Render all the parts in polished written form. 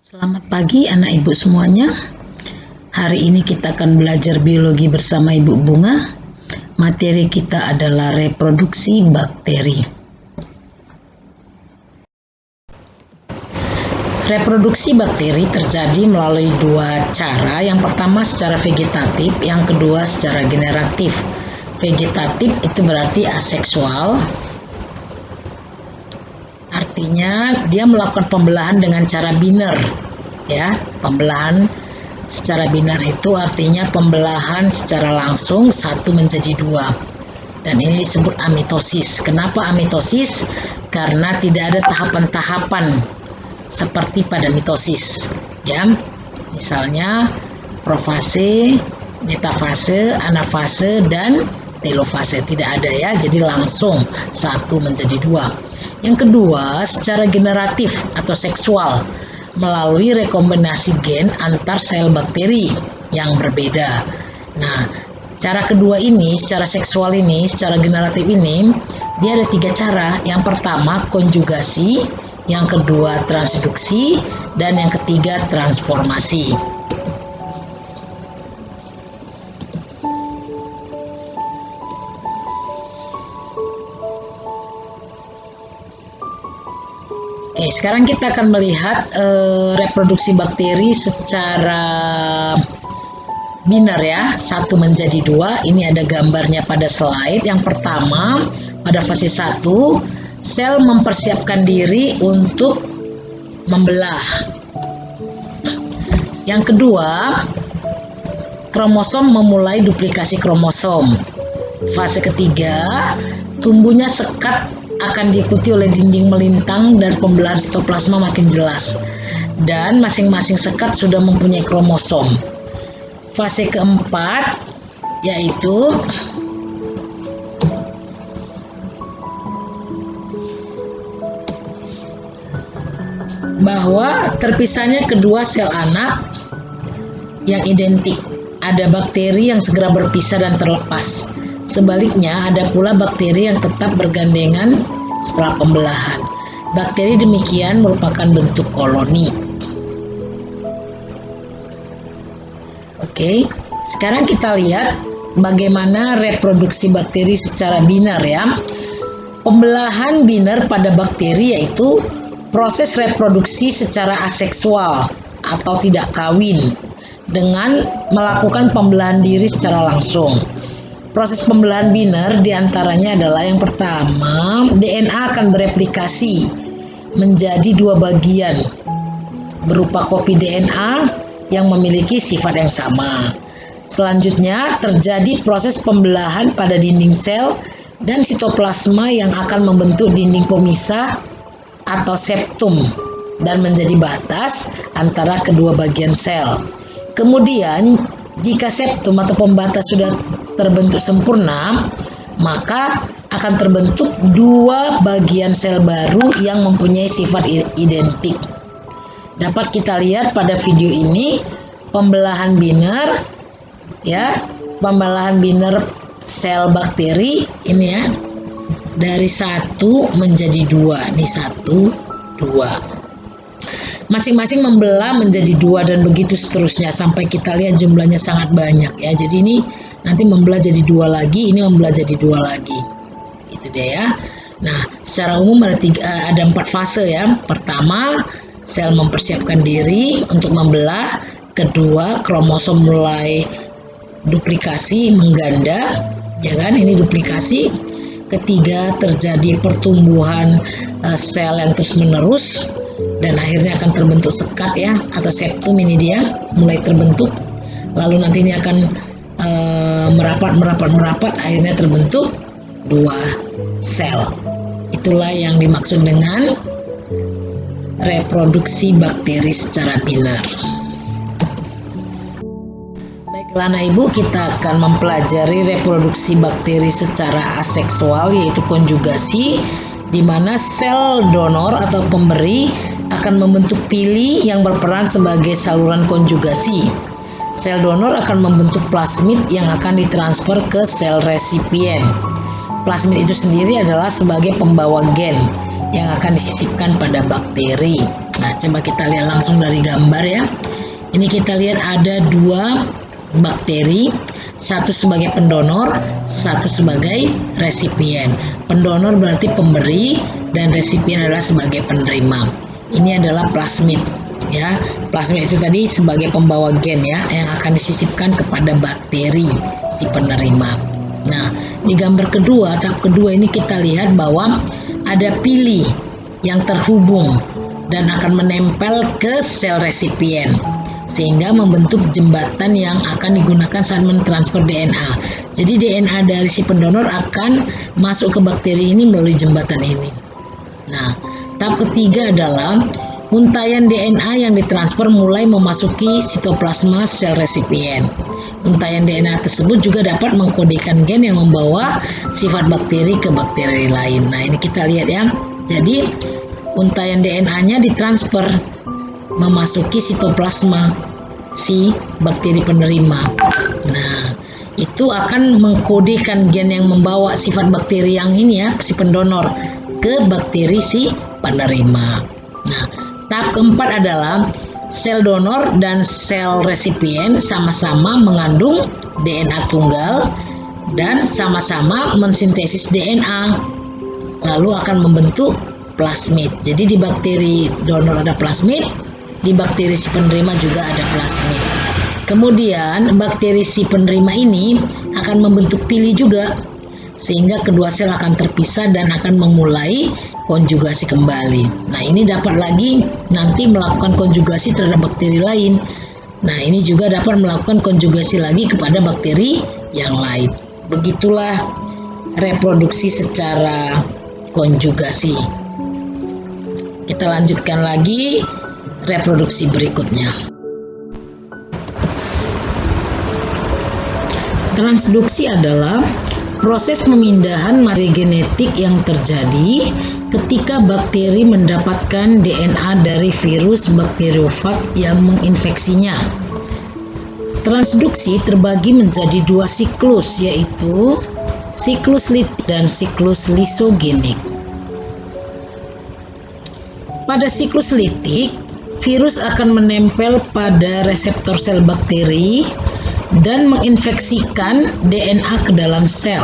Selamat pagi anak ibu semuanya. Hari ini kita akan belajar biologi bersama Ibu Bunga. Materi kita adalah reproduksi bakteri. Reproduksi bakteri terjadi melalui dua cara. Yang pertama secara vegetatif, yang kedua secara generatif. Vegetatif itu berarti aseksual. Artinya dia melakukan pembelahan dengan cara biner, ya. Pembelahan secara biner itu artinya pembelahan secara langsung satu menjadi dua, dan ini disebut amitosis. Kenapa amitosis? Karena tidak ada tahapan-tahapan seperti pada mitosis, ya. Misalnya profase, metafase, anafase, dan telofase tidak ada, ya. Jadi langsung satu menjadi dua. Yang kedua, secara generatif atau seksual melalui rekombinasi gen antar sel bakteri yang berbeda. Nah, cara kedua ini, secara seksual ini, secara generatif ini, dia ada tiga cara. Yang pertama konjugasi, yang kedua transduksi, dan yang ketiga transformasi. Oke, sekarang kita akan melihat reproduksi bakteri secara biner, ya, satu menjadi dua. Ini ada gambarnya pada slide. Yang pertama, pada fase 1, sel mempersiapkan diri untuk membelah. Yang kedua, kromosom memulai duplikasi kromosom. Fase ketiga, tumbuhnya sekat akan diikuti oleh dinding melintang dan pembelahan sitoplasma makin jelas, dan masing-masing sekat sudah mempunyai kromosom. Fase keempat yaitu bahwa terpisahnya kedua sel anak yang identik. Ada bakteri yang segera berpisah dan terlepas. Sebaliknya, ada pula bakteri yang tetap bergandengan setelah pembelahan. Bakteri demikian merupakan bentuk koloni. Oke, sekarang kita lihat bagaimana reproduksi bakteri secara biner, ya. Pembelahan biner pada bakteri yaitu proses reproduksi secara aseksual atau tidak kawin dengan melakukan pembelahan diri secara langsung. Proses pembelahan biner diantaranya adalah yang pertama, DNA akan bereplikasi menjadi dua bagian berupa kopi DNA yang memiliki sifat yang sama. Selanjutnya terjadi proses pembelahan pada dinding sel dan sitoplasma yang akan membentuk dinding pemisah atau septum dan menjadi batas antara kedua bagian sel. Kemudian jika septum atau pembatas sudah terbentuk sempurna, maka akan terbentuk dua bagian sel baru yang mempunyai sifat identik. Dapat kita lihat pada video ini pembelahan biner, ya, pembelahan biner sel bakteri ini, ya, dari satu menjadi dua. Ini satu, dua. Masing-masing membelah menjadi dua dan begitu seterusnya sampai kita lihat jumlahnya sangat banyak, ya. Jadi ini nanti membelah jadi dua lagi, ini membelah jadi dua lagi. Itu deh, ya. Nah, secara umum ada 4 fase, ya. Pertama, sel mempersiapkan diri untuk membelah. Kedua, kromosom mulai duplikasi, mengganda, ya kan? Ini duplikasi. Ketiga, terjadi pertumbuhan sel yang terus-menerus dan akhirnya akan terbentuk sekat, ya, atau septum. Ini dia mulai terbentuk, lalu nanti ini akan merapat, akhirnya terbentuk dua sel. Itulah yang dimaksud dengan reproduksi bakteri secara biner. Baiklah anak ibu, kita akan mempelajari reproduksi bakteri secara aseksual, yaitu konjugasi, di mana sel donor atau pemberi akan membentuk pili yang berperan sebagai saluran konjugasi. Sel donor akan membentuk plasmid yang akan ditransfer ke sel resipien. Plasmid itu sendiri adalah sebagai pembawa gen yang akan disisipkan pada bakteri. Nah, Coba kita lihat langsung dari gambar ya. Ini kita lihat ada dua bakteri, satu sebagai pendonor, satu sebagai resipien. Pendonor berarti pemberi dan resipien adalah sebagai penerima. Ini adalah plasmid ya. Plasmid itu tadi sebagai pembawa gen ya, yang akan disisipkan kepada bakteri si penerima. Nah, di gambar kedua, tahap kedua ini kita lihat bahwa ada pili yang terhubung dan akan menempel ke sel resipien sehingga membentuk jembatan yang akan digunakan saat mentransfer DNA. Jadi DNA dari si pendonor akan masuk ke bakteri ini melalui jembatan ini. Nah, tahap ketiga adalah untaian DNA yang ditransfer mulai memasuki sitoplasma sel resipien. Untaian DNA tersebut juga dapat mengkodekan gen yang membawa sifat bakteri ke bakteri lain. Nah, ini kita lihat ya. Jadi untaian DNA-nya ditransfer memasuki sitoplasma si bakteri penerima. Nah, itu akan mengkodekan gen yang membawa sifat bakteri yang ini ya, si pendonor, ke bakteri si penerima. Nah, tahap keempat adalah sel donor dan sel resipien sama-sama mengandung DNA tunggal dan sama-sama mensintesis DNA, lalu akan membentuk plasmid. Jadi di bakteri donor ada plasmid, di bakteri si penerima juga ada plasmid. Kemudian bakteri si penerima ini akan membentuk pili juga, sehingga kedua sel akan terpisah dan akan memulai konjugasi kembali. Nah, ini dapat lagi nanti melakukan konjugasi terhadap bakteri lain. Nah, ini juga dapat melakukan konjugasi lagi kepada bakteri yang lain. Begitulah reproduksi secara konjugasi. Kita lanjutkan lagi reproduksi berikutnya. Transduksi adalah proses pemindahan materi genetik yang terjadi ketika bakteri mendapatkan DNA dari virus bakteriofag yang menginfeksinya. Transduksi terbagi menjadi dua siklus, yaitu siklus litik dan siklus lisogenik. Pada siklus litik, virus akan menempel pada reseptor sel bakteri dan menginfeksikan DNA ke dalam sel.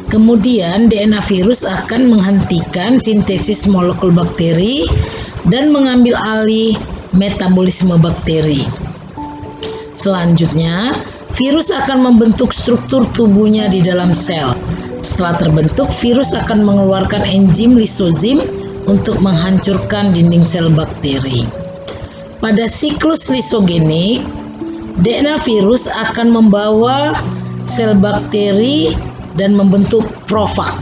Kemudian DNA virus akan menghentikan sintesis molekul bakteri dan mengambil alih metabolisme bakteri. Selanjutnya, virus akan membentuk struktur tubuhnya di dalam sel. Setelah terbentuk, virus akan mengeluarkan enzim lisozim untuk menghancurkan dinding sel bakteri. Pada siklus lisogenik, DNA virus akan membawa sel bakteri dan membentuk profag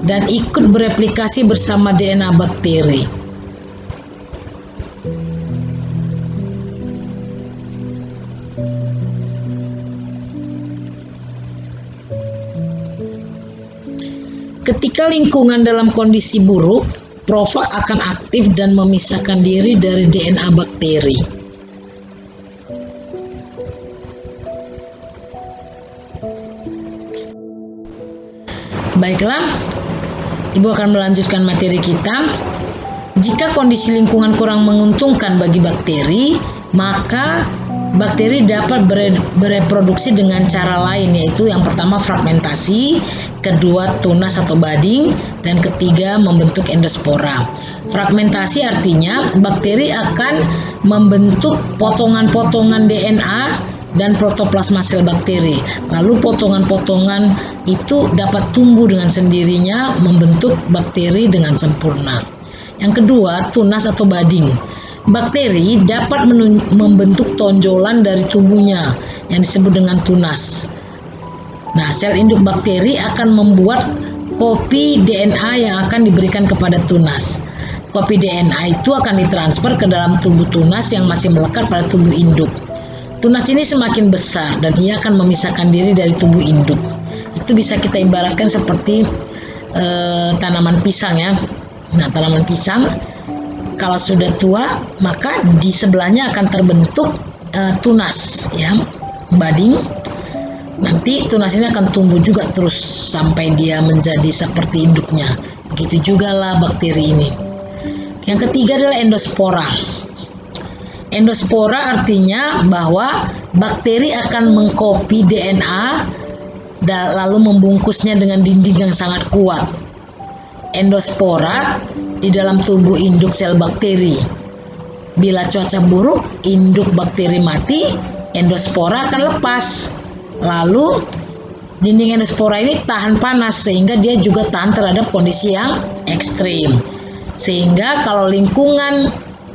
dan ikut bereplikasi bersama DNA bakteri. Ketika lingkungan dalam kondisi buruk, profag akan aktif dan memisahkan diri dari DNA bakteri. Baiklah, Ibu akan melanjutkan materi kita. Jika kondisi lingkungan kurang menguntungkan bagi bakteri, maka bakteri dapat bereproduksi dengan cara lain, yaitu yang pertama fragmentasi, kedua tunas atau budding, dan ketiga membentuk endospora. Fragmentasi artinya bakteri akan membentuk potongan-potongan DNA dan protoplasma sel bakteri. Lalu potongan-potongan itu dapat tumbuh dengan sendirinya membentuk bakteri dengan sempurna. Yang kedua, tunas atau budding. Bakteri dapat membentuk tonjolan dari tubuhnya yang disebut dengan tunas. Nah, sel induk bakteri akan membuat kopi DNA yang akan diberikan kepada tunas. Kopi DNA itu akan ditransfer ke dalam tubuh tunas yang masih melekat pada tubuh induk. Tunas ini semakin besar dan ia akan memisahkan diri dari tubuh induk. Itu bisa kita ibaratkan seperti tanaman pisang ya. Nah, tanaman pisang kalau sudah tua, maka di sebelahnya akan terbentuk tunas, ya, budding. Nanti tunas ini akan tumbuh juga terus sampai dia menjadi seperti induknya. Begitu juga lah bakteri ini. Yang ketiga adalah endospora. Endospora artinya bahwa bakteri akan mengcopy DNA dan lalu membungkusnya dengan dinding yang sangat kuat. Endospora di dalam tubuh induk sel bakteri. Bila cuaca buruk, induk bakteri mati, endospora akan lepas. Lalu dinding endospora ini tahan panas sehingga dia juga tahan terhadap kondisi yang ekstrim. Sehingga kalau lingkungan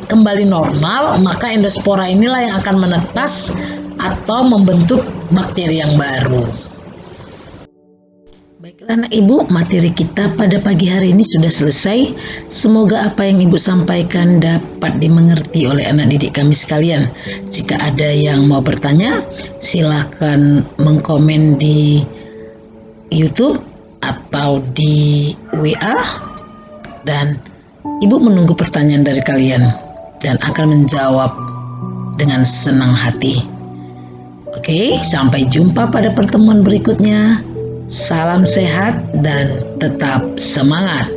kembali normal, maka endospora inilah yang akan menetas atau membentuk bakteri yang baru. Baiklah anak ibu, materi kita pada pagi hari ini sudah selesai. Semoga apa yang ibu sampaikan dapat dimengerti oleh anak didik kami sekalian. Jika ada yang mau bertanya, silakan mengkomen di YouTube atau di WA, dan ibu menunggu pertanyaan dari kalian dan akan menjawab dengan senang hati. Oke, sampai jumpa pada pertemuan berikutnya. Salam sehat dan tetap semangat.